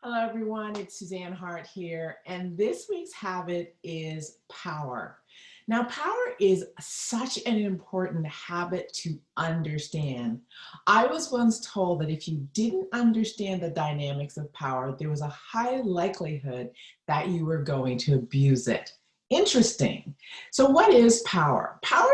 Hello, everyone. It's Suzanne Hart here, and this week's habit is power. Now, power is such an important habit to understand. I was once told that if you didn't understand the dynamics of power, there was a high likelihood that you were going to abuse it. Interesting. So, what is power? Power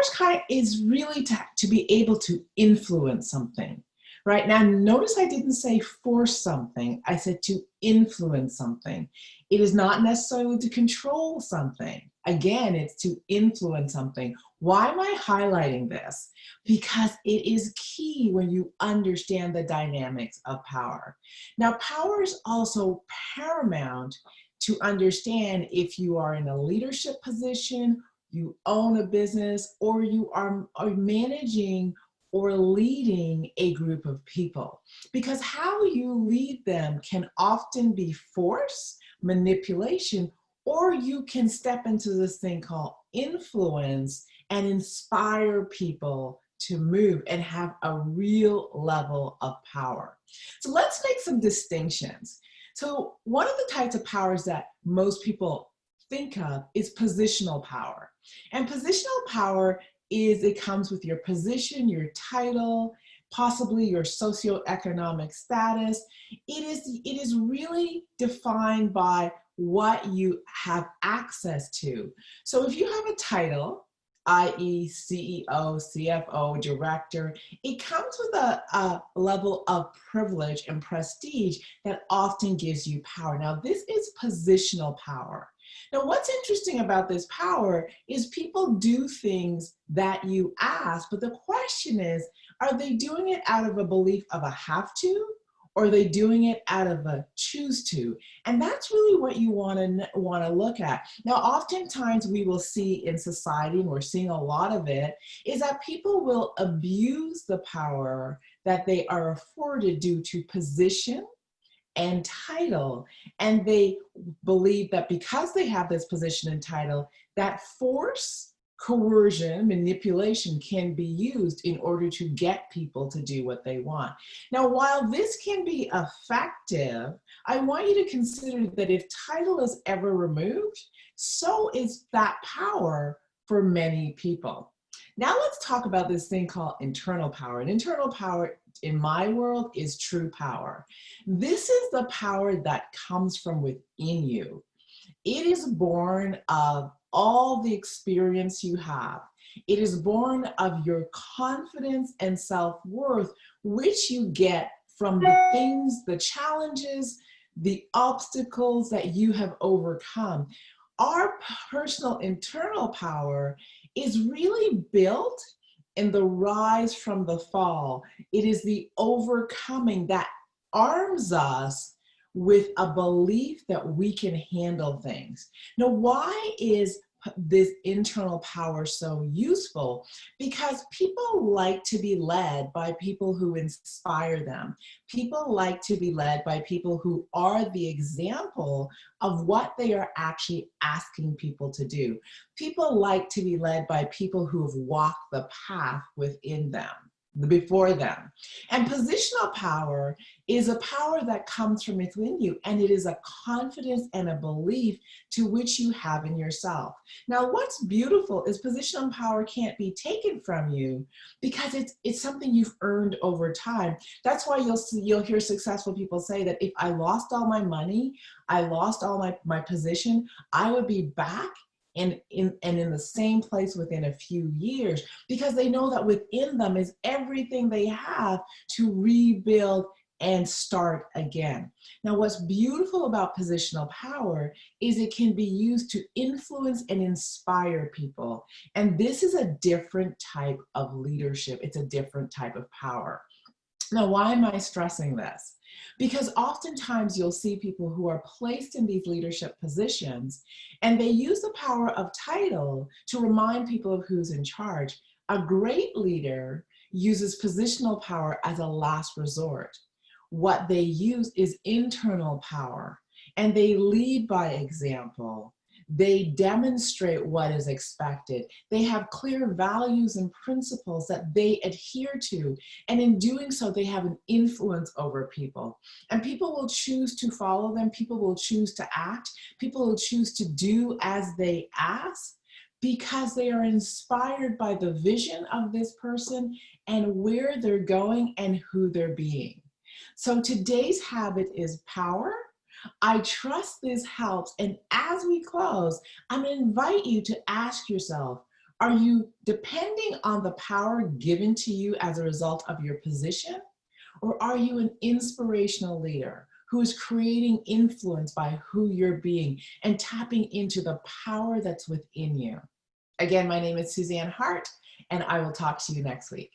is really to be able to influence something. Right now, notice I didn't say force something, I said to influence something. It is not necessarily to control something. Again, it's to influence something. Why am I highlighting this? Because it is key when you understand the dynamics of power. Now, power is also paramount to understand if you are in a leadership position, you own a business, or you are managing or leading a group of people. Because how you lead them can often be force, manipulation, or you can step into this thing called influence and inspire people to move and have a real level of power. So let's make some distinctions. So one of the types of powers that most people think of is positional power. And positional power it comes with your position, your title, possibly your socioeconomic status. It is really defined by what you have access to. So if you have a title, i.e. CEO, CFO, director, it comes with a level of privilege and prestige that often gives you power. Now, this is positional power. Now, what's interesting about this power is people do things that you ask, but the question is, are they doing it out of a belief of a have to, or are they doing it out of a choose to? And that's really what you want to look at. Now, oftentimes we will see in society, and we're seeing a lot of it, is that people will abuse the power that they are afforded due to position and title. And they believe that because they have this position and title, that force, coercion, manipulation can be used in order to get people to do what they want. Now, while this can be effective, I want you to consider that if title is ever removed, so is that power for many people. Now let's talk about this thing called internal power. And internal power in my world is true power. This is the power that comes from within you. It is born of all the experience you have. It is born of your confidence and self-worth, which you get from the things, the challenges, the obstacles that you have overcome. Our personal internal power is really built in the rise from the fall. It is the overcoming that arms us with a belief that we can handle things. Now, why is this internal power so useful? Because people like to be led by people who inspire them. People like to be led by people who are the example of what they are actually asking people to do. People like to be led by people who have walked the path within them, before them. And positional power is a power that comes from within you, and it is a confidence and a belief to which you have in yourself. Now, what's beautiful is positional power can't be taken from you because it's something you've earned over time. That's why you'll hear successful people say that if I lost all my money, I lost all my position, I would be back and in the same place within a few years, because they know that within them is everything they have to rebuild and start again. Now, what's beautiful about positional power is it can be used to influence and inspire people. And this is a different type of leadership. It's a different type of power. Now, why am I stressing this? Because oftentimes you'll see people who are placed in these leadership positions and they use the power of title to remind people of who's in charge. A great leader uses positional power as a last resort. What they use is internal power, and they lead by example. They demonstrate what is expected. They have clear values and principles that they adhere to. And in doing so, they have an influence over people. And people will choose to follow them. People will choose to act. People will choose to do as they ask because they are inspired by the vision of this person and where they're going and who they're being. So today's habit is power. I trust this helps. And as we close, I'm going to invite you to ask yourself, are you depending on the power given to you as a result of your position? Or are you an inspirational leader who is creating influence by who you're being and tapping into the power that's within you? Again, my name is Suzanne Hart, and I will talk to you next week.